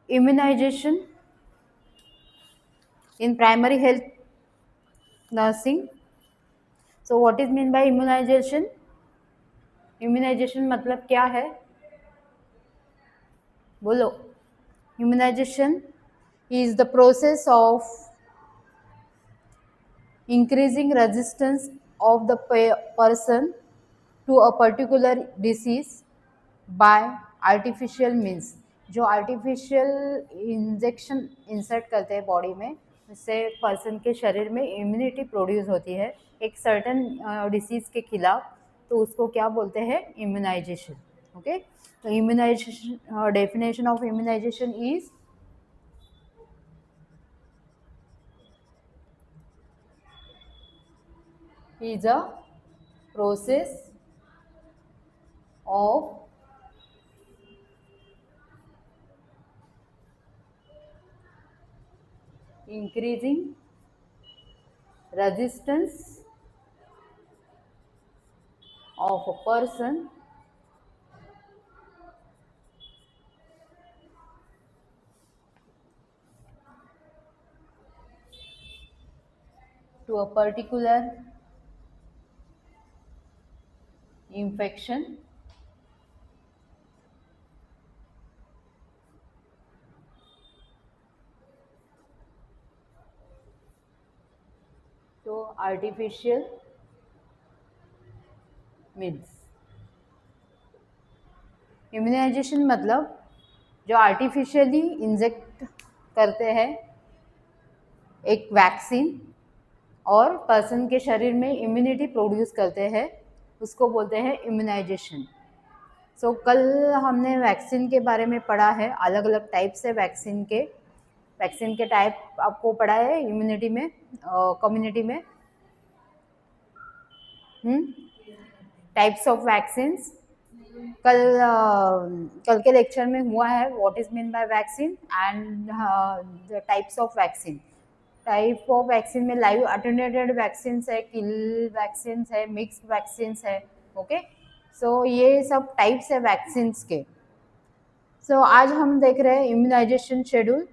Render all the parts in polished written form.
immunization in primary health nursing. So what is mean by immunization? Immunization मतलब क्या है? बोलो. Immunization is the process of increasing resistance of the person to a particular disease by artificial means. जो artificial injection insert करते हैं body में, उससे person के शरीर में इम्यूनिटी प्रोड्यूस होती है एक सर्टन डिसीज़ के खिलाफ, तो उसको क्या बोलते हैं? इम्यूनाइजेशन. ओके, तो immunization, definition of immunization is a process of increasing resistance of a person to a particular infection to artificial means. Immunization मतलब जो आर्टिफिशियली इंजेक्ट करते हैं एक वैक्सीन और पर्सन के शरीर में इम्यूनिटी प्रोड्यूस करते हैं, उसको बोलते हैं इम्यूनाइजेशन. सो कल हमने वैक्सीन के बारे में पढ़ा है, अलग अलग टाइप्स है वैक्सीन के टाइप आपको पढ़ा है इम्यूनिटी में, कम्युनिटी में. टाइप्स ऑफ वैक्सीन्स कल के लेक्चर में हुआ है. What is mean bye vaccine and the types of vaccine. Type of vaccine में लाइव अटेन्यूएटेड वैक्सीन है, किल वैक्सीन है, मिक्स्ड वैक्सीन है. ओके, सो ये सब टाइप्स है वैक्सीन्स के. सो आज हम देख रहे हैं immunization schedule.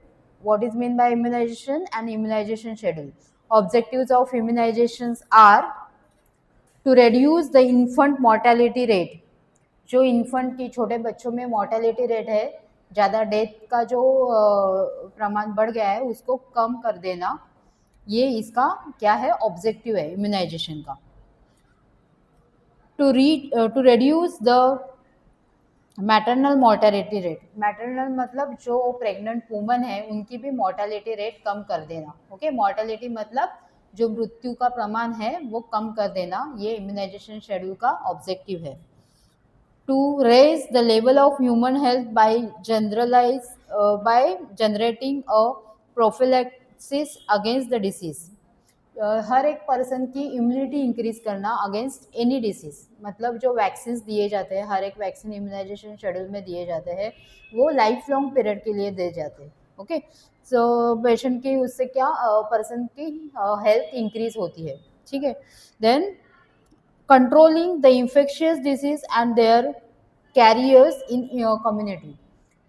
What is mean by immunization and immunization schedule. Objectives of immunizations are to reduce the infant mortality rate. जो इन्फेंट की छोटे बच्चों में मोर्टेलिटी रेट है, ज़्यादा डेथ का जो प्रमाण बढ़ गया है, उसको कम कर देना, ये इसका क्या है? ऑब्जेक्टिव है इम्यूनाइजेशन का. To reduce the maternal mortality rate. Maternal मतलब जो प्रेग्नेंट वुमन है उनकी भी मोर्टेलिटी रेट कम कर देना. ओके, मोर्टेलिटी मतलब जो मृत्यु का प्रमाण है वो कम कर देना, ये इम्यूनाइजेशन शेड्यूल का ऑब्जेक्टिव है. To raise the level of human health by generating a prophylaxis against the disease. हर एक पर्सन की इम्यूनिटी इंक्रीज करना अगेंस्ट एनी डिसीज. मतलब जो वैक्सीन दिए जाते हैं, हर एक वैक्सीन इम्यूनाइजेशन शेड्यूल में दिए जाते हैं, वो लाइफ लॉन्ग पीरियड के लिए दिए जाते हैं. ओके, सो पेशेंट की उससे क्या पर्सन की हेल्थ इंक्रीज होती है. ठीक है. Then controlling the infectious disease and their carriers in your community.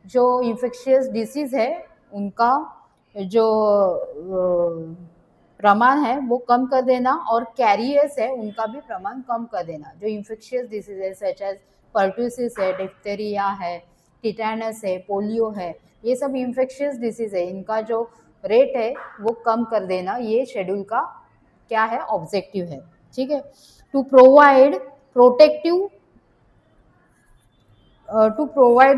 जो infectious disease है उनका जो प्रमाण है वो कम कर देना, और कैरियर्स है उनका भी प्रमाण कम कर देना. जो infectious disease है सच एज पर्टूसिस है, डिप्थेरिया है, टिटेनस है, पोलियो है, ये सब infectious disease है, इनका जो रेट है वो कम कर देना, ये शेड्यूल का क्या है? ऑब्जेक्टिव है. ठीक है. To provide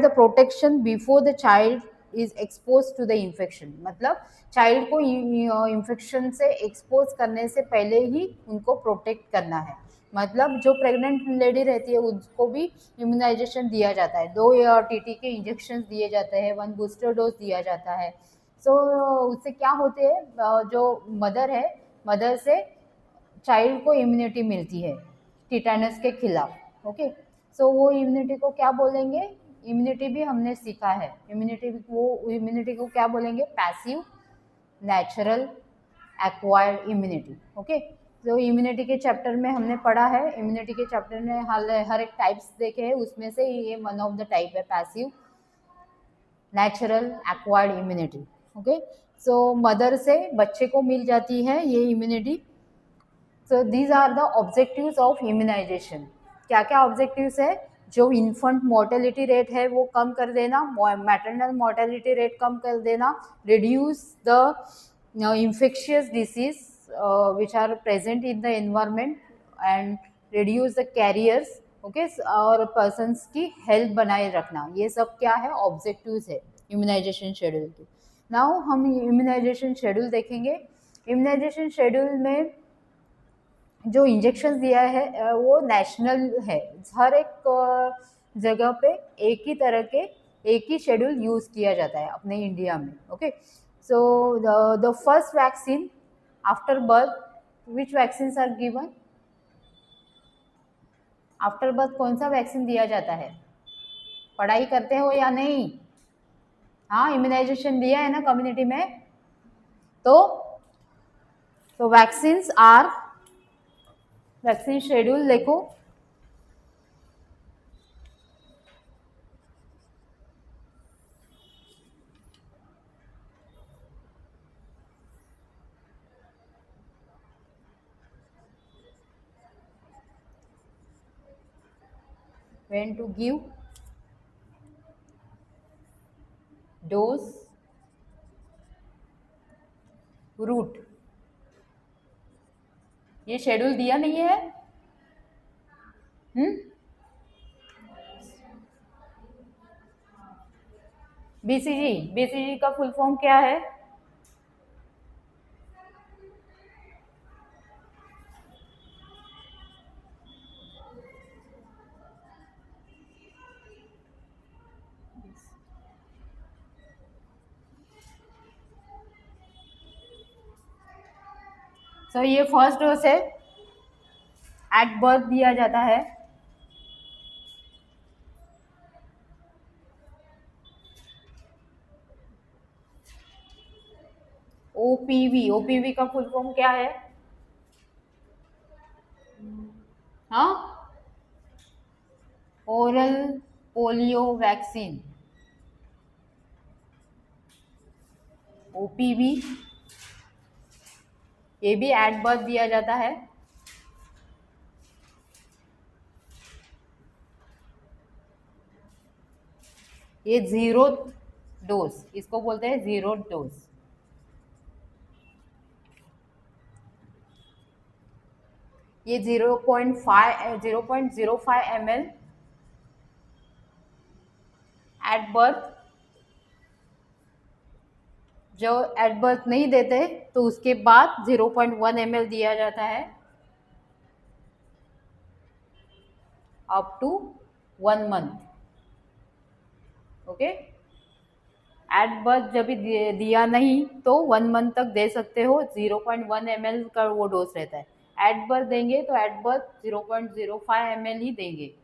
the protection before the child is exposed to the infection. मतलब चाइल्ड को इन्फेक्शन से एक्सपोज करने से पहले ही उनको प्रोटेक्ट करना है. मतलब जो प्रेग्नेंट लेडी रहती है उसको भी इम्यूनाइजेशन दिया जाता है. 2 टीटी के इंजेक्शन दिए जाते हैं, 1 बूस्टर डोज दिया जाता है. सो उससे क्या होते हैं, जो मदर है, मदर से चाइल्ड को इम्यूनिटी मिलती है टिटेनस के खिलाफ. ओके, सो वो इम्यूनिटी को क्या बोलेंगे? इम्यूनिटी भी हमने सीखा है. इम्यूनिटी को क्या बोलेंगे? Passive, natural, acquired immunity. Okay, तो इम्यूनिटी के चैप्टर में हमने पढ़ा है. इम्यूनिटी के चैप्टर में हर एक टाइप्स देखे हैं, उसमें से ये वन ऑफ द टाइप है passive, natural acquired immunity. Okay, so mother से बच्चे को मिल जाती है ये immunity. So these are the objectives of immunization. क्या क्या ऑब्जेक्टिव्स है? जो इन्फेंट मोर्टेलिटी रेट है वो कम कर देना, मैटरनल मोर्टेलिटी रेट कम कर देना, reduce the infectious disease which are present in the environment and reduce the carriers. Okay, और पर्सन्स की हेल्थ बनाए रखना, ये सब क्या है? ऑब्जेक्टिव्स है इम्यूनाइजेशन शेड्यूल की। नाउ हम इम्यूनाइजेशन शेड्यूल देखेंगे। इम्यूनाइजेशन शेड्यूल में जो इंजेक्शन दिया है वो नेशनल है, हर एक जगह पे एक ही तरह के एक ही शेड्यूल यूज किया जाता है अपने इंडिया में। Okay, so the first vaccine after birth, which vaccine are given? After birth कौन सा वैक्सीन दिया जाता है? पढ़ाई करते हो या नहीं? हाँ, इम्यूनाइजेशन दिया है ना कम्युनिटी में। तो वैक्सीन्स आर, वैक्सीन शेड्यूल देखो। when to give dose, route, ये शेड्यूल दिया नहीं है। बीसीजी, बीसीजी का फुल फॉर्म क्या है? सो ये फर्स्ट डोज है, एट बर्थ दिया जाता है। ओपीवी, ओपीवी का फुल फॉर्म क्या है? हाँ, ओरल पोलियो वैक्सीन, ओपीवी, ये भी एट बर्थ दिया जाता है। ये जीरो डोज, इसको बोलते हैं जीरो डोज। ये 0.05 ml एट बर्थ। जो एट बर्थ नहीं देते तो उसके बाद 0.1 ml दिया जाता है up to 1 month. Okay, at birth जब भी दिया नहीं तो 1 मंथ तक दे सकते हो, 0.1 ml का वो डोज रहता है। एट बर्थ देंगे तो एट बर्थ 0.05 ml ही देंगे।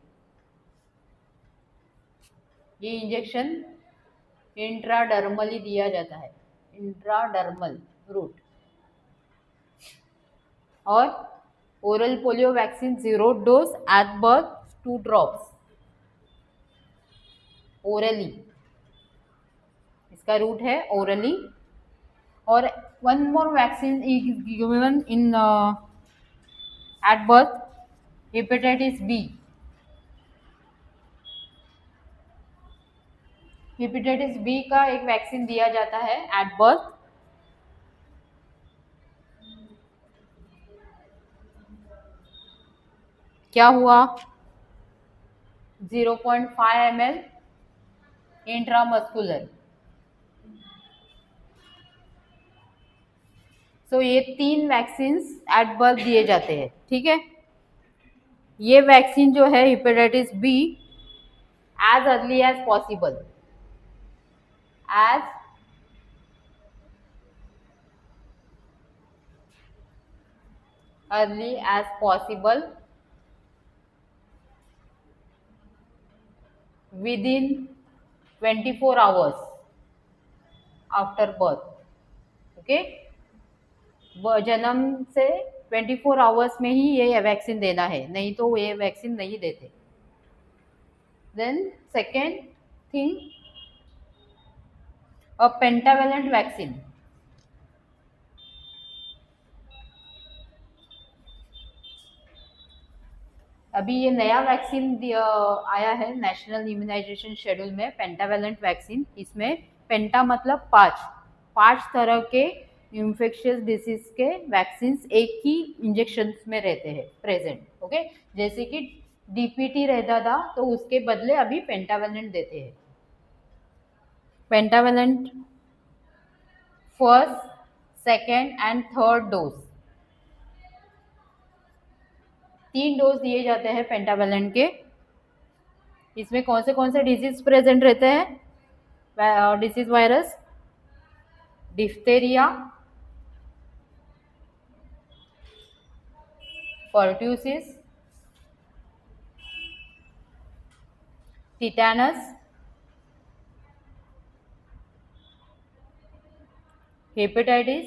ये इंजेक्शन इंट्राडर्मली दिया जाता है, इंट्राडर्मल रूट। और oral polio vaccine 0 dose at birth 2 drops orally, इसका रूट है ओरली। और one more vaccine is given in at birth, hepatitis B. Hepatitis B का एक वैक्सीन दिया जाता है एट बर्थ। क्या हुआ? 0.5 ml इंट्रामस्कुलर। सो ये 3 वैक्सीन एट बर्थ दिए जाते हैं। ठीक है, ये वैक्सीन जो है hepatitis B, as early as possible, as early as possible within 24 hours after birth. Okay, जन्म से 24 आवर्स में ही ये वैक्सीन देना है, नहीं तो ये वैक्सीन नहीं देते। देन सेकेंड थिंग, अ पेंटावेलेंट वैक्सीन। अभी ये नया वैक्सीन आया है नेशनल इम्यूनाइजेशन शेड्यूल में, पेंटावेलेंट वैक्सीन। इसमें पेंटा मतलब 5 तरह के इन्फेक्शियस डिसीज के वैक्सीन एक ही इंजेक्शन में रहते हैं प्रेजेंट। ओके, जैसे कि डीपीटी रहता था तो उसके बदले अभी पेंटावेलेंट देते हैं। Pentavalent first, second and third dose, 3 dose दिए जाते हैं पेंटावेलेंट के। इसमें कौन से डिजीज प्रेजेंट रहते हैं? Disease virus, diphtheria, pertussis, tetanus, hepatitis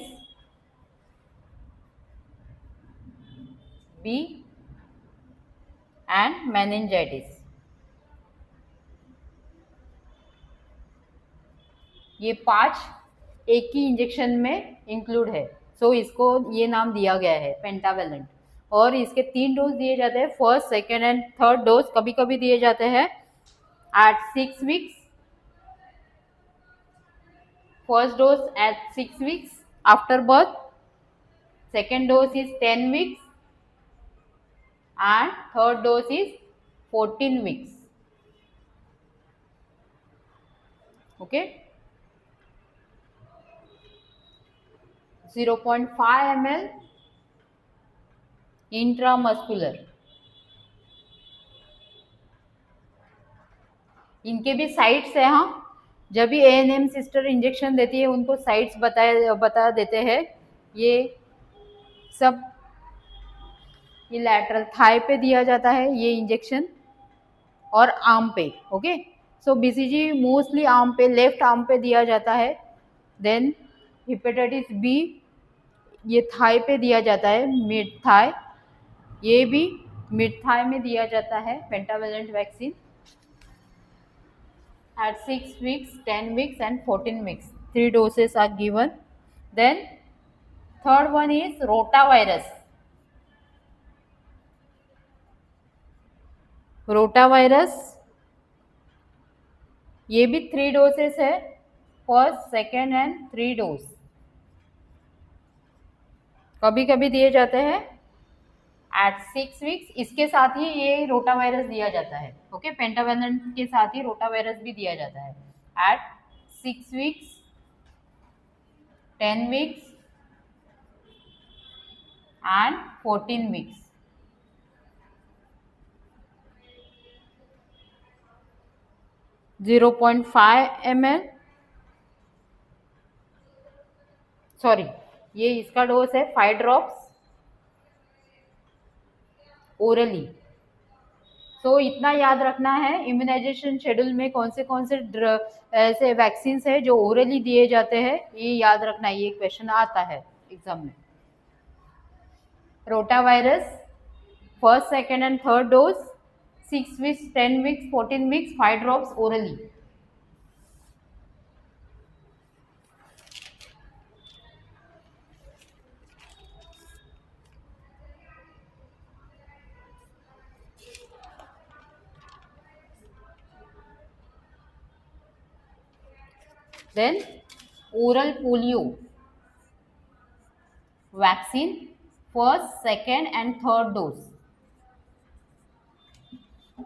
B and meningitis. ये 5 एक ही इंजेक्शन में इंक्लूड है, सो इसको ये नाम दिया गया है पेंटावेलेंट। और इसके 3 डोज दिए जाते हैं, first, second and third dose कभी कभी दिए जाते हैं at 6 weeks. First dose at 6 weeks after birth, second dose is 10 weeks and third dose is 14 weeks. Okay, 0.5 ml intramuscular. इनके भी साइट्स है। हाँ, जब भी एएनएम सिस्टर इंजेक्शन देती है उनको साइट्स बता देते हैं। ये सब ये लैटरल थाई पे दिया जाता है ये इंजेक्शन, और आर्म पे। ओके, सो बीसीजी मोस्टली आर्म पे, लेफ्ट आर्म पे दिया जाता है। देन हेपेटाइटिस बी ये थाई पे दिया जाता है, मिड थाई। ये भी मिड थाई में दिया जाता है pentavalent vaccine at 6 weeks, 10 weeks and 14 weeks. 3 doses are given. Then third one is rotavirus. Rotavirus ये भी 3 डोसेस है, फर्स्ट, सेकेंड एंड 3 डोज कभी कभी दिए जाते हैं एट 6 वीक्स। इसके साथ ही ये रोटावायरस दिया जाता है। ओके, पेंटावेलेंट के साथ ही रोटावायरस भी दिया जाता है at 6 weeks, 10 weeks and 14 weeks. Zero 0.5 ml, sorry ये इसका डोज है 5 ड्रॉप्स ओरली। सो इतना याद रखना है, इम्यूनाइजेशन शेड्यूल में कौन से ऐसे वैक्सीन है जो ओरली दिए जाते हैं, ये याद रखना है, ये क्वेश्चन आता है एग्जाम में। Rotavirus first, second and third dose 6 weeks, 10 weeks, 14 weeks, 5 drops orally. Then oral polio vaccine first, second and third dose,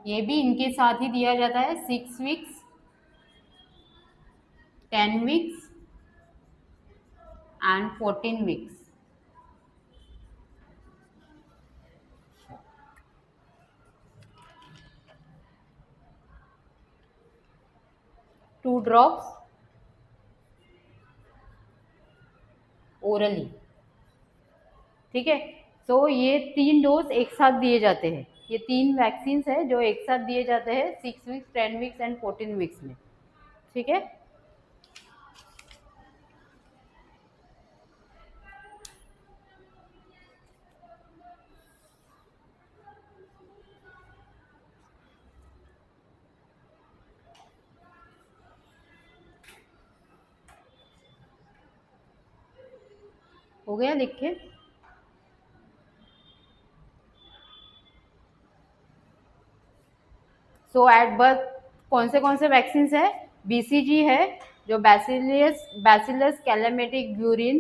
ये भी इनके साथ ही दिया जाता है 6 weeks, 10 weeks and 14 weeks. Two drops orally. ठीक है, तो ये 3 डोज एक साथ दिए जाते हैं। ये 3 वैक्सीन है जो एक साथ दिए जाते हैं 6 वीक्स, 10 वीक्स एंड 14 वीक्स में। ठीक है, हो गया लिख के? सो एट बर्थ कौन से वैक्सीन है? बीसीजी है, जो बैसिलियस बैसिलस कैलामेटिक ग्यूरिन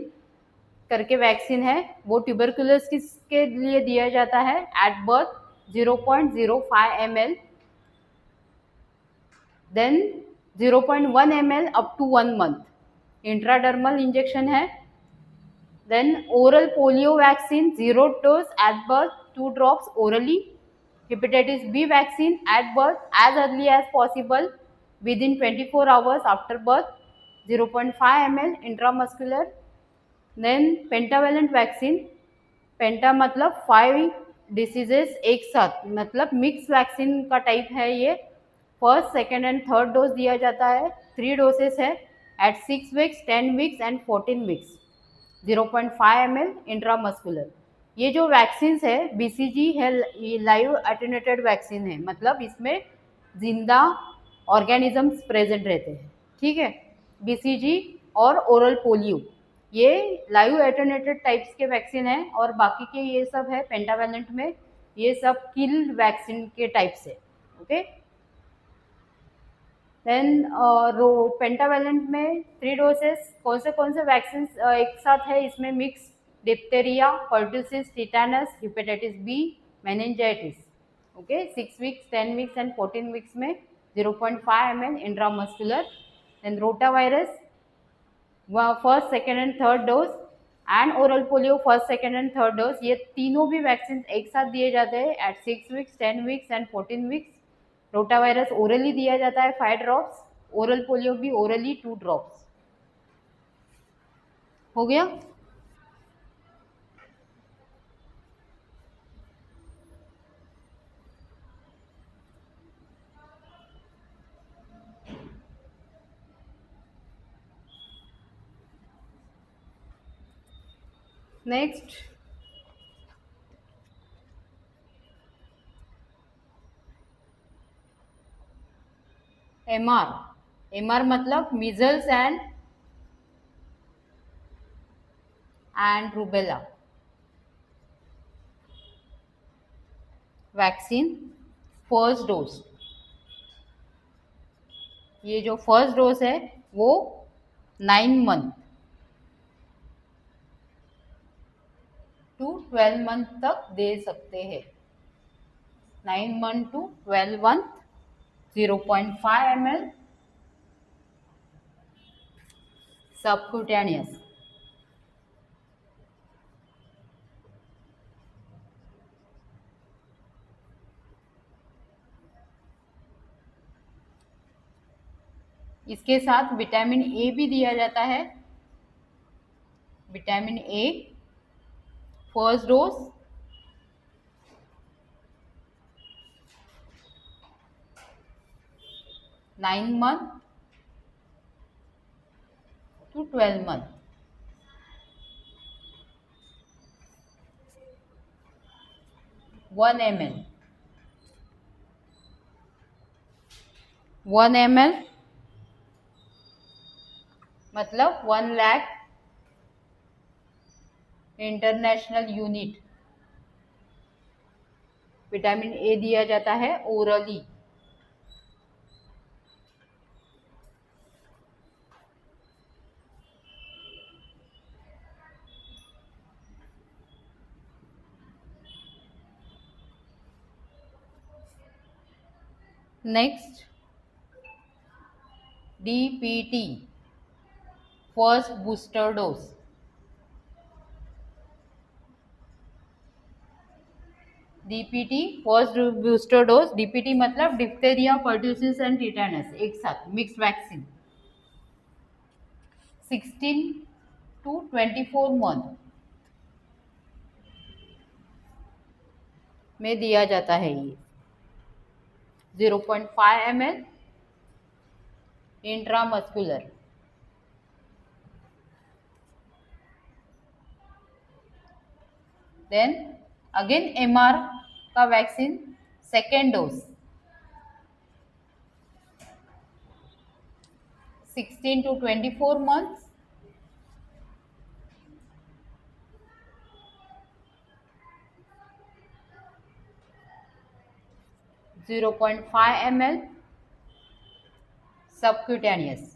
करके वैक्सीन है, वो ट्यूबरकुलोस के लिए दिया जाता है at birth 0.05 ml, then 0.1 ml up to 1 month intradermal injection है। Then oral polio vaccine 0 dose at birth 2 drops orally. Hepatitis B vaccine at birth as early as possible within 24 hours after birth, 0.5 ml intramuscular। Then pentavalent vaccine, penta मतलब 5 diseases एक साथ, मतलब mix vaccine का type है ये। First second and third dose दिया जाता है, 3 डोसेस है at 6 weeks, 10 weeks and 14 weeks, 0.5 ml intramuscular. ये जो वैक्सीन है बीसीजी है, ये लाइव एटेन्यूएटेड वैक्सीन है, मतलब इसमें जिंदा ऑर्गेनिजम्स प्रेजेंट रहते हैं, ठीक है। बीसीजी और ओरल पोलियो ये लाइव एटेन्यूएटेड टाइप्स के वैक्सीन है, और बाकी के ये सब है पेंटावेलेंट में, ये सब किल्ड वैक्सीन के टाइप्स है, ओके। देन पेंटावेलेंट में 3 डोसेस, कौन से वैक्सीन एक साथ है इसमें? Mix diphtheria, pertussis, tetanus, hepatitis B, meningitis, okay. 6 weeks, 10 weeks and 14 weeks में 0.5 ml intramuscular. Then rotavirus first second and third dose, and oral polio first second and third dose, ये तीनों भी vaccine एक साथ दिए जाते हैं at 6 weeks, 10 weeks and 14 weeks. Rotavirus orally दिया जाता है 5 ड्रॉप्स, ओरल पोलियो भी ओरली 2 ड्रॉप्स। हो गया? Next, MR. एमआर मतलब measles and rubella vaccine first dose. ये जो फर्स्ट डोज है वो 9 मंथ टू 12 मंथ तक दे सकते हैं। 9 month to 12 month, 0.5 ml subcutaneous. इसके साथ विटामिन ए भी दिया जाता है। Vitamin A first dose 9 month to 12 month. One M L 1 ml मतलब 1 lakh international unit vitamin A दिया जाता है orally. Next, DPT first booster dose. DPT first booster dose, DPT मतलब डिप्थेरिया, पर्टुसिस एंड टिटानस एक साथ मिक्स वैक्सीन, 16 टू 24 मंथ में दिया जाता है ये। 0.5 ml intramuscular. Then again MR का vaccine second dose 16 to 24 months, 0.5 ml subcutaneous.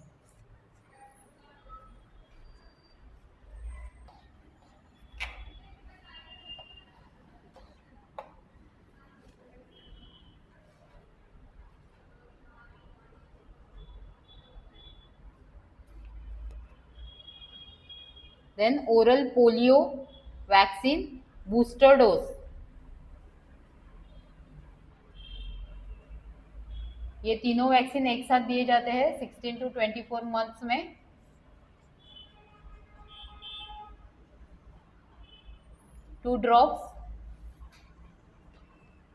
Then oral polio vaccine booster dose, ये तीनों वैक्सीन एक साथ दिए जाते हैं 16 to 24 मंथ्स में. 2 drops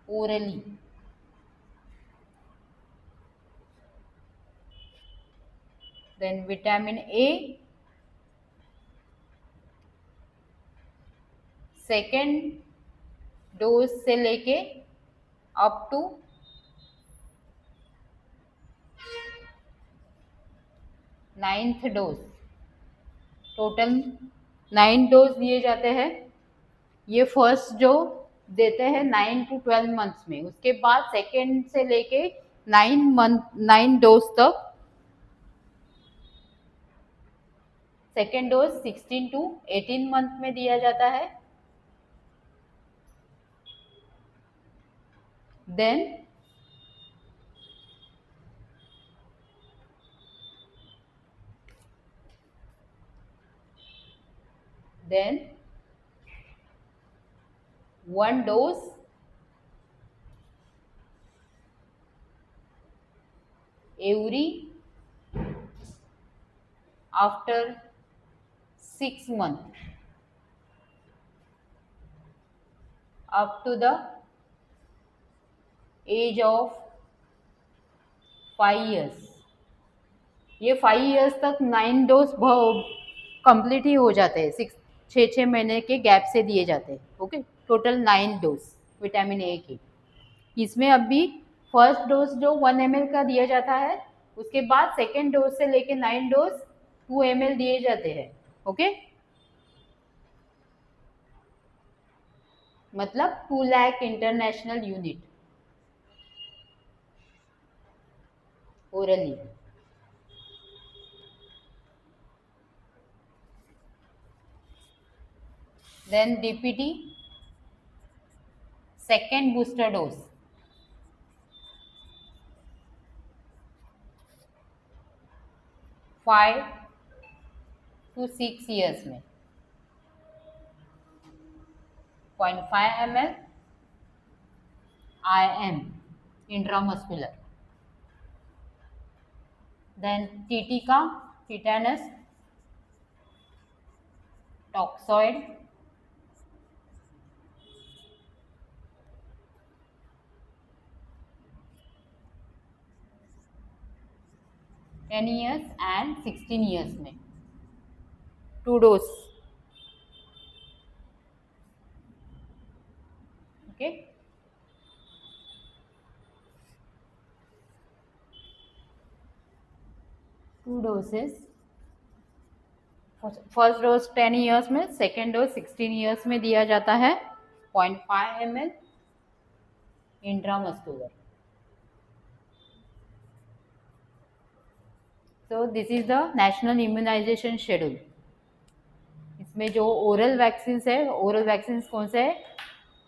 orally. Then vitamin A, second dose से लेके up to 9th dose, total 9 dose दिए जाते हैं. ये फर्स्ट जो देते हैं 9 to 12 मंथ्स में, उसके बाद सेकेंड से लेके 9 डोज तक. सेकेंड डोज 16 to 18 मंथ में दिया जाता है. Then 1 dose every after 6 months up to the age of 5 years. ये 5 years तक 9 डोज कंप्लीट ही हो जाते हैं, 6 महीने के गैप से दिए जाते हैं. Okay, total 9 dose vitamin A की. इसमें अभी फर्स्ट डोज जो 1 ml का दिया जाता है, उसके बाद सेकेंड डोज से लेके 9 डोज 2 ml दिए जाते हैं. ओके, मतलब 2 lakh international unit orally. Then DPT, second booster dose, 5 to 6 years में 0.5 ml IM intramuscular. Then TT का tetanus toxoid, ten years and 16 years में 2 dose. Okay, two doses. First dose 10 years में, second dose 16 years में दिया जाता है. 0.5 ml intramuscular. So this is the national immunization schedule. इसमें जो ओरल वैक्सीन है, ओरल वैक्सीन कौन से है?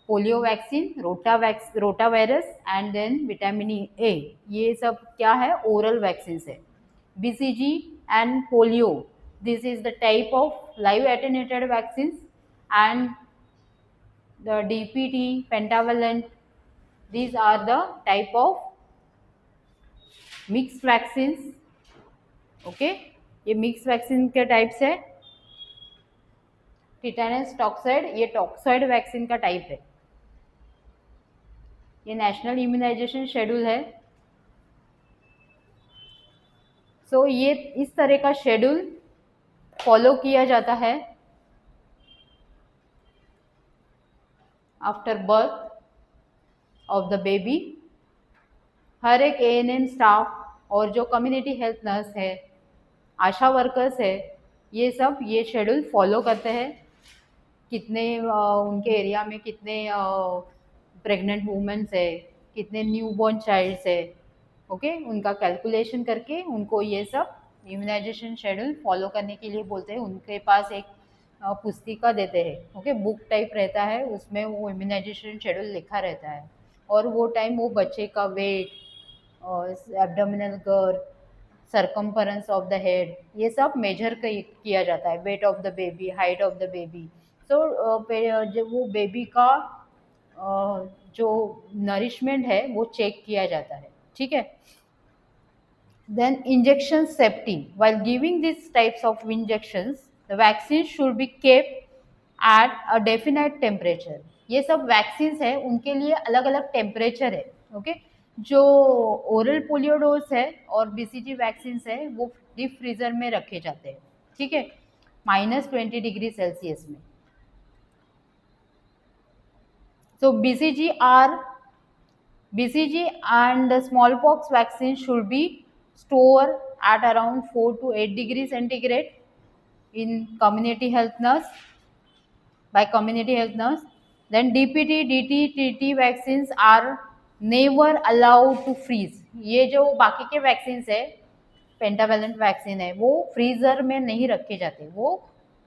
Polio vaccine, rotavirus and then vitamin A. ये सब क्या है? ओरल वैक्सीन है. BCG and polio, this is the type of live attenuated vaccines, and the DPT, pentavalent, these are the type of mixed vaccines. Okay, ये mix vaccine के types है. Tetanus toxoid, ये toxoid vaccine का type है. ये national immunization schedule है. So ये इस तरह का शेड्यूल फॉलो किया जाता है after birth of the baby. हर एक ANM स्टाफ और जो कम्युनिटी हेल्थ नर्स है, आशा वर्कर्स है, ये सब ये शेड्यूल फॉलो करते हैं. कितने उनके एरिया में कितने प्रेग्नेंट वुमेन्स है, कितने न्यूबॉर्न चाइल्ड्स है, ओके, उनका कैलकुलेशन करके उनको ये सब इम्यूनाइजेशन शेड्यूल फॉलो करने के लिए बोलते हैं। उनके पास एक पुस्तिका देते हैं, ओके, बुक टाइप रहता है, उसमें वो इम्यूनाइजेशन शेड्यूल लिखा रहता है। और वो टाइम वो बच्चे का weight, abdominal girth, circumference of the head, ये सब मेजर किया जाता है, weight of the baby, height of the baby. So जब वो बेबी का जो नरिशमेंट है वो चेक किया जाता है, ठीक है। Then injection safety. While giving these types of injections, the vaccine should be kept at a definite temperature. ये सब वैक्सीन्स है, उनके लिए अलग अलग टेम्परेचर है, ओके। जो ओरल पोलियो डोज है और बीसीजी वैक्सीन्स है वो डीप फ्रीजर में रखे जाते हैं, ठीक है, -20°C में। So BCG and the smallpox vaccine should be stored at around 4 to 8 degrees centigrade in community health nurse, by community health nurse. Then DPT, DT, TT vaccines are never allowed to freeze. ये जो बाकी के vaccines है, pentavalent vaccine है, वो freezer में नहीं रखे जाते, वो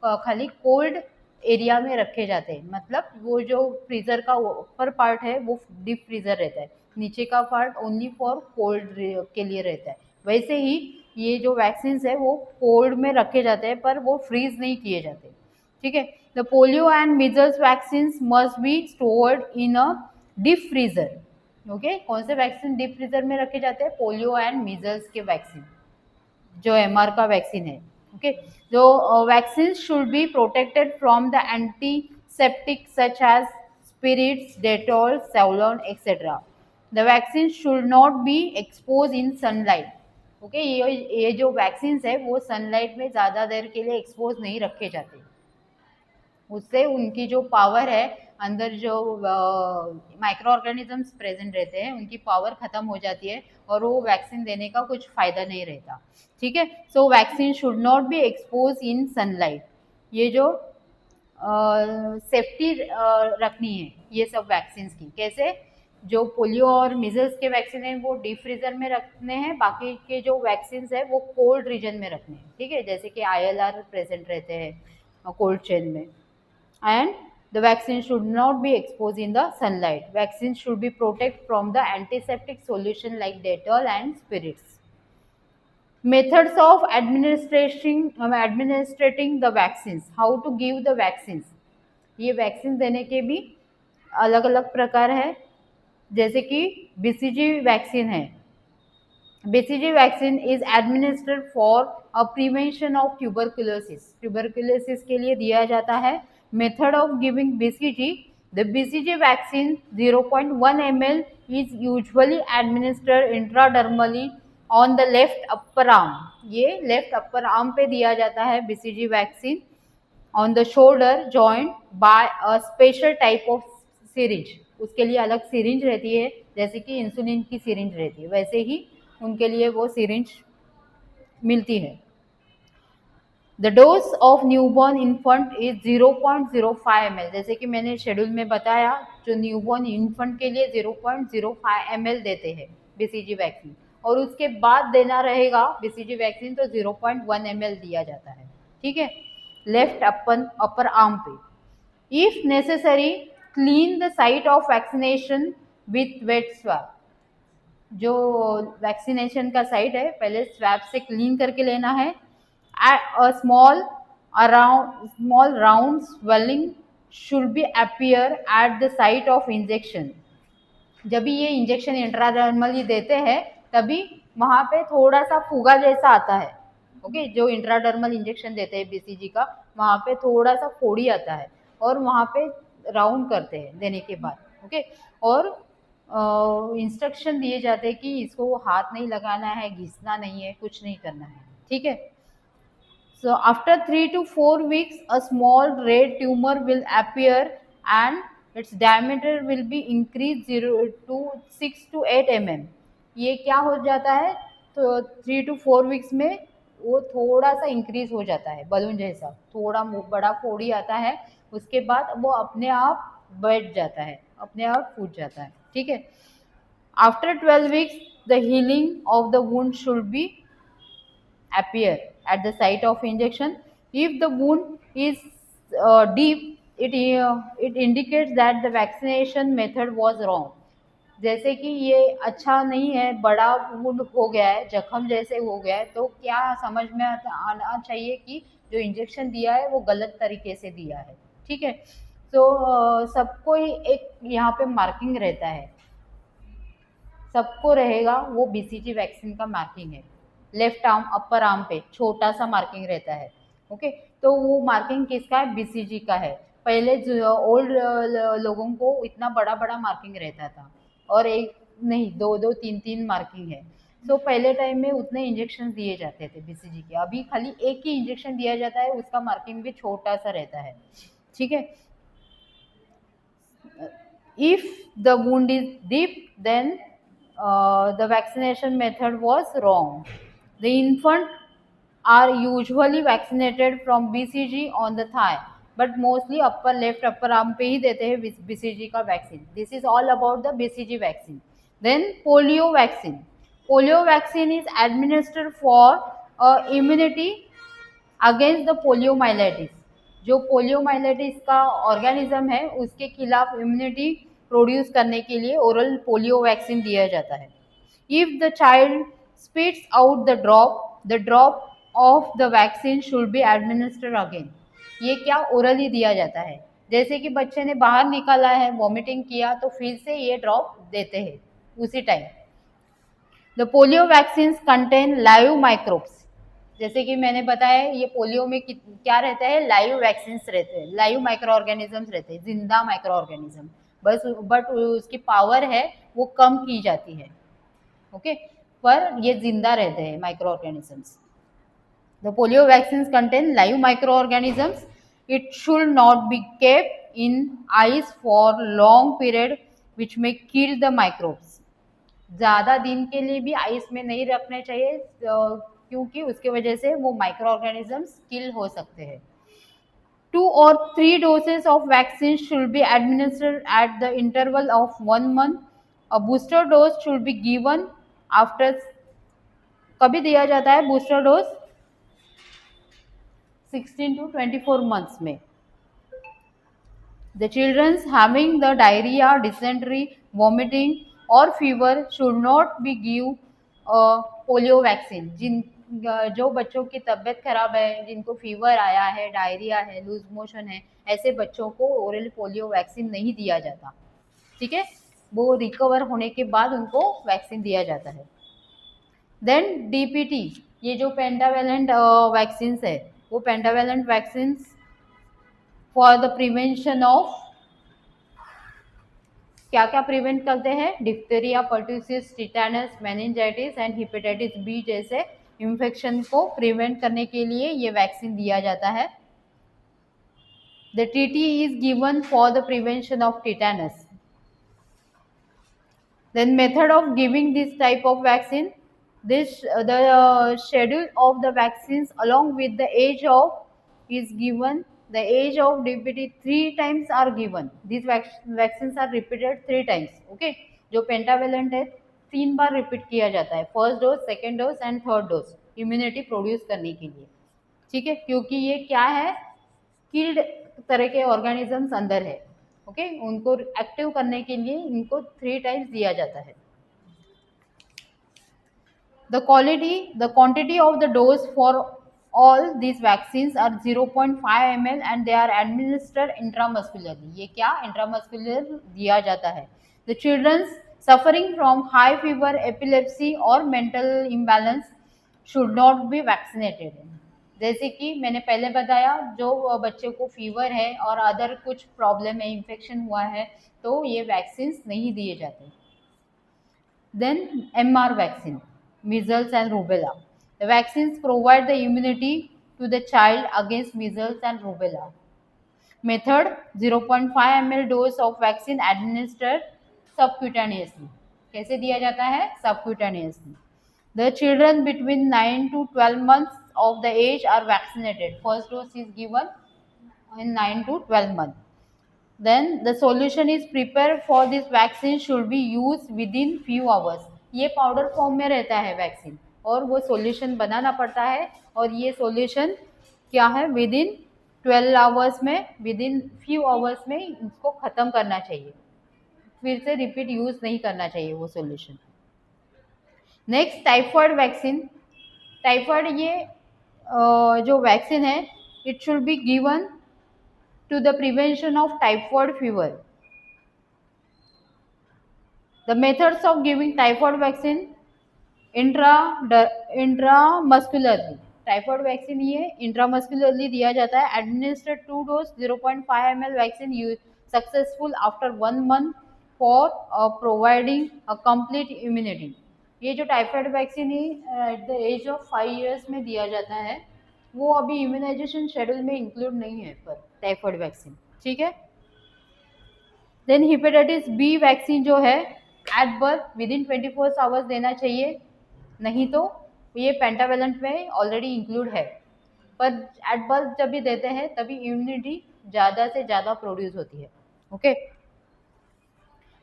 खाली कोल्ड एरिया में रखे जाते हैं। मतलब वो जो फ्रीजर का ऊपर पार्ट है वो डीप फ्रीजर रहता है, नीचे का पार्ट ओनली फॉर कोल्ड के लिए रहता है। वैसे ही ये जो वैक्सीन्स है वो कोल्ड में रखे जाते हैं, पर वो फ्रीज नहीं किए जाते, ठीक है। The polio and measles vaccines must be stored in a deep freezer, okay. कौन से वैक्सीन डीप फ्रीजर में रखे जाते हैं? पोलियो एंड मीजल्स के वैक्सीन, जो MR का वैक्सीन है, ओके। जो vaccine should be protected from the antiseptic such as spirits, Dettol, Savlon etcetera. The vaccine should not be expose in sunlight, okay. ये जो वैक्सीन्स है वो सनलाइट में ज़्यादा देर के लिए एक्सपोज नहीं रखे जाते, उससे उनकी जो पावर है, अंदर जो माइक्रो ऑर्गेनिजम्स प्रेजेंट रहते हैं उनकी पावर ख़त्म हो जाती है और वो वैक्सीन देने का कुछ फ़ायदा नहीं रहता, ठीक है। So vaccine should not be expose in sunlight. ये जो सेफ्टी रखनी है ये सब वैक्सीन्स की, कैसे? जो पोलियो और मीजल्स के वैक्सीन हैं वो डीप फ्रीजर में रखने हैं, बाकी के जो वैक्सीन्स है वो कोल्ड रीजन में रखने हैं, ठीक है, जैसे कि ILR प्रेजेंट रहते हैं कोल्ड चेन में। And the vaccine should not be exposed in the sunlight. Vaccine should be protected from the antiseptic solution like Dettol and spirits. Methods of administrating the vaccines. How to give the vaccines. ये vaccine देने के भी अलग अलग प्रकार है, जैसे कि BCG वैक्सीन है। BCG vaccine is administered for a prevention of tuberculosis, tuberculosis के लिए दिया जाता है। Method of giving BCG. The BCG vaccine 0.1 ml is usually administered intradermally on the left upper arm. ये लेफ्ट अपर आर्म पे दिया जाता है BCG vaccine. On the shoulder joint by a special type of syringe. उसके लिए अलग syringe रहती है, जैसे कि इंसुलिन की सिरिंज रहती है, वैसे ही उनके लिए वो सिरिंज मिलती है। The dose of newborn infant is 0.05 ml. जैसे कि मैंने शेड्यूल में बताया, जो न्यूबॉर्न इन्फेंट के लिए 0.05 ml देते हैं BCG वैक्सीन, और उसके बाद देना रहेगा BCG वैक्सीन तो 0.1 ml दिया जाता है, ठीक है, लेफ्ट अपर आर्म पे। If necessary clean the site of vaccination with wet swab. जो वैक्सीनेशन का साइट है पहले स्वैब से क्लीन करके लेना है। A small round swelling should be appear at the site of injection. जब भी ये इंजेक्शन इंट्राडर्मली देते हैं तभी वहाँ पे थोड़ा सा फुगा जैसा आता है, ओके। जो इंट्राडर्मल इंजेक्शन देते हैं BCG का, वहाँ पे थोड़ा सा फोड़ी आता है और वहाँ पे राउंड करते हैं देने के बाद, ओके। और इंस्ट्रक्शन दिए जाते हैं कि इसको हाथ नहीं लगाना है, घिसना नहीं है, कुछ नहीं करना है, ठीक है। So after 3 to 4 weeks, a small red tumor will appear and its diameter will be increased 0 to 6 to 8 mm. ये क्या हो जाता है? तो 3 to 4 weeks में वो थोड़ा सा इंक्रीज हो जाता है, बलून जैसा थोड़ा बड़ा फोड़ी आता है, उसके बाद वो अपने आप बैठ जाता है, अपने आप फूट जाता है, ठीक है। After 12 weeks, the healing of the wound should be appear at the site of injection. If the wound is deep, it indicates that the vaccination method was wrong. जैसे कि ये अच्छा नहीं है, बड़ा वुंड हो गया है, जख्म जैसे हो गया है, तो क्या समझ में आना चाहिए कि जो इंजेक्शन दिया है वो गलत तरीके से दिया है। ठीक है, तो सबको एक यहाँ पे मार्किंग रहता है, सबको रहेगा, वो बीसीजी वैक्सीन का मार्किंग है। लेफ्ट आर्म, अपर आर्म पे छोटा सा मार्किंग रहता है। ओके, तो वो मार्किंग किसका है? बीसीजी का है। पहले ओल्ड लोगों को इतना बड़ा बड़ा मार्किंग रहता था, और एक नहीं, दो दो तीन तीन मार्किंग है। तो पहले टाइम में उतने इंजेक्शन दिए जाते थे बीसीजी के, अभी खाली एक ही इंजेक्शन दिया जाता है, उसका मार्किंग भी छोटा सा रहता है। ठीक है, if the wound is deep, then the vaccination method was wrong. The infant are usually vaccinated from BCG on the thigh, but mostly upper left upper arm पे ही देते हैं BCG का vaccine. This is all about the BCG vaccine. Then polio vaccine. Polio vaccine is administered for immunity against the poliomyelitis. जो poliomyelitis का organism है उसके खिलाफ immunity produce करने के लिए ओरल पोलियो वैक्सीन दिया जाता है। If the child spits out the drop of the vaccine should be administered again. ये क्या ओरली दिया जाता है, जैसे कि बच्चे ने बाहर निकाला है, वॉमिटिंग किया, तो फिर से ये ड्रॉप देते हैं उसी time. The polio vaccine contain live microbes. जैसे कि मैंने बताया, ये पोलियो में क्या रहता है? लाइव वैक्सीन रहते हैं, लाइव माइक्रो ऑर्गेनिजम्स रहते हैं, जिंदा माइक्रो ऑर्गेनिज्म, बस बट उसकी पावर है वो कम की जाती है। ओके, पर ये जिंदा रहते हैं micro organisms. The polio vaccine contain live micro organisms. It should not be kept in ice for long period which में किल द माइक्रोब्स। ज़्यादा दिन के लिए भी आइस में नहीं रखने चाहिए, क्योंकि उसके वजह से वो माइक्रो ऑर्गेनिजम्स किल हो सकते हैं। 2 or 3 doses of vaccine should be administered at the interval of 1 month. A booster dose should be given after, कभी दिया जाता है बूस्टर डोज? 16 to 24 months में। The children having the diarrhea, dysentery, vomiting or fever should not be give polio vaccine. जो बच्चों की तबीयत खराब है, जिनको फीवर आया है, डायरिया है, लूज मोशन है, ऐसे बच्चों को ओरल पोलियो वैक्सीन नहीं दिया जाता। ठीक है, वो रिकवर होने के बाद उनको वैक्सीन दिया जाता है। देन डीपीटी, ये जो पेंटावेलेंट वैक्सीन है, वो pentavalent vaccine for the prevention of क्या क्या प्रिवेंट करते हैं? Diphtheria, pertussis, tetanus, meningitis and hepatitis B जैसे इन्फेक्शन को प्रिवेंट करने के लिए ये वैक्सीन दिया जाता है। The TT is given for the prevention of tetanus. Then method of giving this type of vaccine, this the schedule of the vaccines along with the age of is given. The age of DPT 3 times are given. These vaccines are repeated 3 times. Okay, जो pentavalent है 3 बार repeat किया जाता है, first dose, second dose and third dose, immunity produce करने के लिए। ठीक है, क्योंकि ये क्या है? किल्ड तरह के ऑर्गेनिजम्स अंदर है। ओके, उनको एक्टिव करने के लिए इनको 3 टाइम्स दिया जाता है। The quantity of the dose for all these vaccines are 0.5 ml and they are administered intramuscularly. ये क्या? इंट्रामस्कुलर दिया जाता है। The children suffering from high fever, epilepsy or mental imbalance should not be vaccinated. जैसे कि मैंने पहले बताया, जो बच्चे को फीवर है और अदर कुछ प्रॉब्लम है, इन्फेक्शन हुआ है, तो ये वैक्सीन नहीं दिए जाते। Then MR vaccine, measles and rubella. The vaccines provide the immunity to the child against measles and rubella. Method: 0.5 ml dose of vaccine administered subcutaneously. कैसे दिया जाता है? Subcutaneously. The children between 9 to 12 months of the age are vaccinated. First dose is given in 9 to 12 months. Then the solution is prepared for this vaccine should be used within few hours. ये powder form में रहता है vaccine और वो solution बनाना पड़ता है और ये सॉल्यूशन क्या है विद इन 12 आवर्स में, विद इन फ्यू आवर्स में इसको ख़त्म करना चाहिए, फिर से रिपीट यूज़ नहीं करना चाहिए वो solution. Next typhoid vaccine. Typhoid ये जो वैक्सीन है it should be given to the prevention of typhoid fever. The methods of giving typhoid vaccine intramuscularly. Typhoid vaccine ये इंट्रामस्कुलरली दिया जाता है। Administered 2 dose 0.5 ml vaccine successful after 1 month for providing a complete immunity. ये जो typhoid vaccine है at the age of 5 years में दिया जाता है, वो अभी इम्यूनाइजेशन शेड्यूल में इंक्लूड नहीं है पर टाइफॉइड वैक्सीन, ठीक है। देन हेपेटाइटिस बी वैक्सीन जो है at birth with in 24 hours देना चाहिए, नहीं तो ये पेंटावेलेंट में ऑलरेडी इंक्लूड है, पर एट बर्थ जब भी देते हैं तभी इम्यूनिटी ज़्यादा से ज़्यादा प्रोड्यूस होती है। Okay,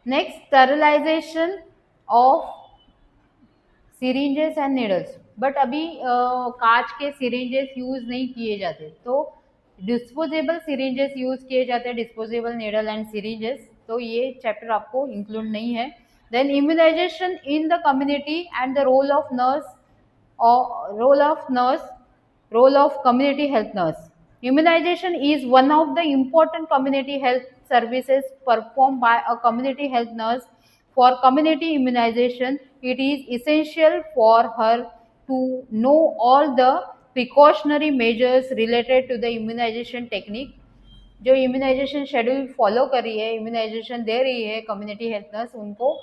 next sterilization of syringes and needles. But अभी कांच के सिरिंजेस यूज़ नहीं किए जाते, तो डिस्पोजेबल सिरिंजेस यूज़ किए जाते हैं, डिस्पोजेबल नीडल एंड सिरिंजेस, तो ये चैप्टर आपको इंक्लूड नहीं है। Then immunization in the community and the role of nurse role of community health nurse. Immunization is one of the important community health services performed by a community health nurse. For community immunization, it is essential for her to know all the precautionary measures related to the immunization technique. जो immunisation schedule follow कर रही है, immunisation दे रही है community health nurse, उनको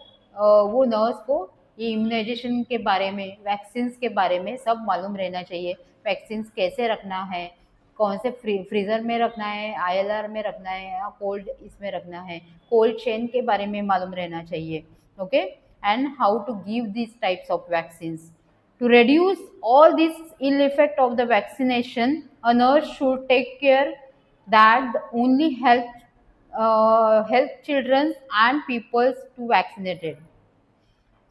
वो nurse को ये इम्यूनाइजेशन के बारे में, वैक्सीन्स के बारे में सब मालूम रहना चाहिए। वैक्सीन्स कैसे रखना है, कौन से फ्रीज़र में रखना है, ILR में रखना है या कोल्ड इसमें रखना है, कोल्ड चेन के बारे में मालूम रहना चाहिए। Okay, and how to give this types of vaccines. To reduce all this ill effect of the vaccination, a nurse should take care that only help children and peoples to vaccinated.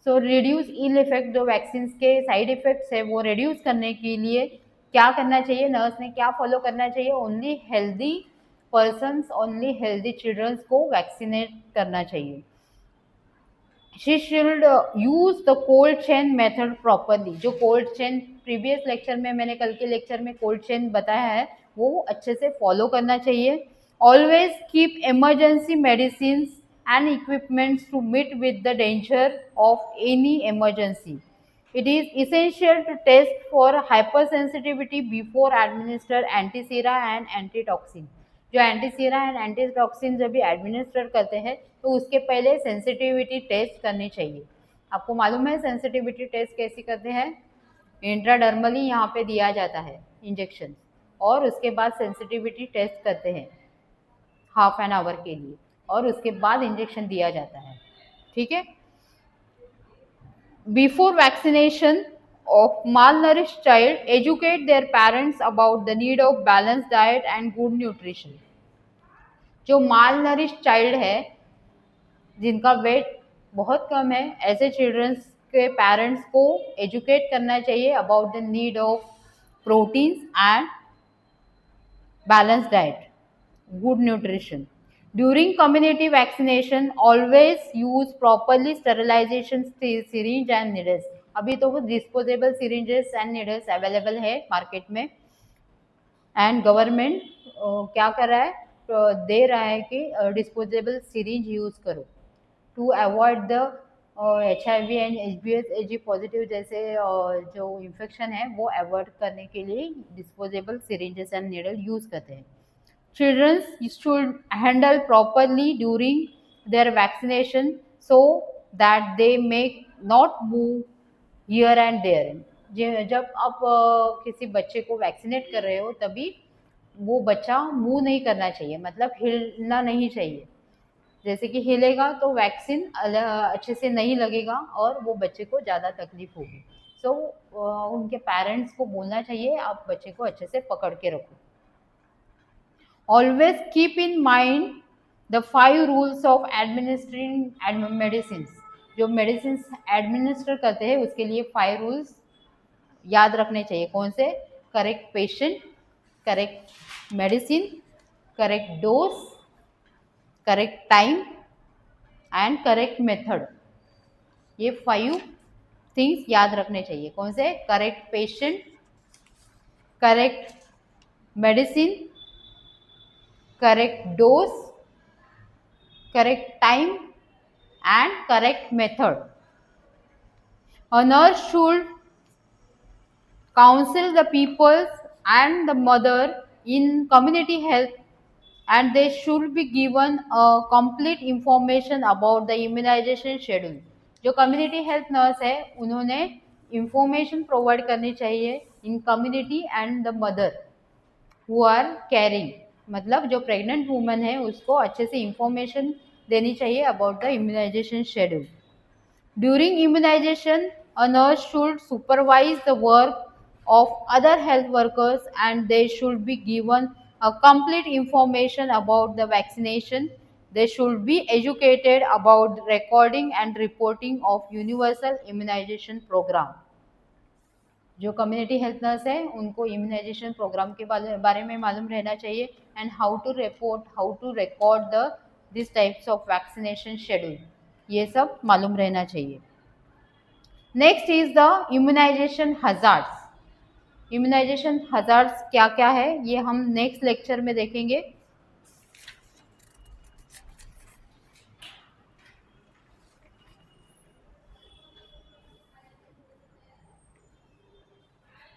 So reduce ill effect, जो vaccine के side effects है वो reduce करने के लिए क्या करना चाहिए, नर्स ने क्या फॉलो करना चाहिए, only healthy persons, only healthy childrens को वैक्सीनेट करना चाहिए। She should use the cold chain method properly. जो कोल्ड चेन प्रीवियस लेक्चर में, मैंने कल के लेक्चर में कोल्ड चेन बताया है, वो अच्छे से फॉलो करना चाहिए। Always keep emergency medicine and equipments to meet with the danger of any emergency. It is essential to test for hypersensitivity before administer antisera and antitoxin. जो एंटीसीरा एंड एंटीटॉक्सिन जब भी एडमिनिस्टर करते हैं तो उसके पहले सेंसिटिविटी टेस्ट करनी चाहिए। आपको मालूम है सेंसिटिविटी टेस्ट कैसे करते हैं, इंट्राडर्मली यहाँ पे दिया जाता है इंजेक्शन, और उसके बाद सेंसिटिविटी टेस्ट करते हैं हाफ एन आवर के लिए, और उसके बाद इंजेक्शन दिया जाता है, ठीक है। Before vaccination of malnourished child, educate their parents about the need of balanced diet and good nutrition. जो malnourished child है, जिनका वेट बहुत कम है, ऐसे चिल्ड्रंस के पेरेंट्स को एजुकेट करना चाहिए about the need of proteins and balance diet, good nutrition. During community vaccination, always use properly sterilization syringe and needles. अभी तो वो disposable syringes and needles available है मार्केट में, एंड गवर्नमेंट क्या कर रहा है, दे रहा है कि डिस्पोजेबल सिरिंज यूज़ करो to avoid the HIV and HBsAg positive जैसे जो इन्फेक्शन है वो अवॉइड करने के लिए disposable syringes and needle use करते हैं. Children should handle properly during their vaccination so that they may not move here and there. जब आप किसी बच्चे को वैक्सीनेट कर रहे हो तभी वो बच्चा मूव नहीं करना चाहिए, मतलब हिलना नहीं चाहिए. जैसे कि हिलेगा तो वैक्सीन अच्छे से नहीं लगेगा और वो बच्चे को ज़्यादा तकलीफ होगी. सो उनके पेरेंट्स को बोलना चाहिए आप बच्चे को अच्छे से पकड़ के रखो. Always keep in mind the 5 rules of administering medicine, जो मेडिसिन एडमिनिस्टर करते हैं उसके लिए 5 रूल्स याद रखने चाहिए। कौन से? Correct patient, correct medicine, correct dose, correct time and correct method. ये 5 थिंग्स याद रखने चाहिए। कौन से? Correct patient, correct medicine, correct dose, correct time and correct method. A nurse should counsel the people and the mother in community health, and they should be given a complete information about the immunization schedule। जो community health nurse है उन्होंने information provide करनी चाहिए in community and the mother who are caring, मतलब जो pregnant woman है उसको अच्छे से इंफॉर्मेशन देनी चाहिए about the immunization schedule. During immunization a nurse should supervise the work of other health workers, and they should be given a complete information about the vaccination। They should be educated about the recording and reporting of universal immunization program। जो community health nurse है उनको immunisation programme के बारे में मालूम रहना चाहिए and how to report, how to record the this types of vaccination schedule, ये सब मालूम रहना चाहिए। Next is the immunization hazards. Immunization hazards क्या क्या है ये हम नेक्स्ट लेक्चर में देखेंगे।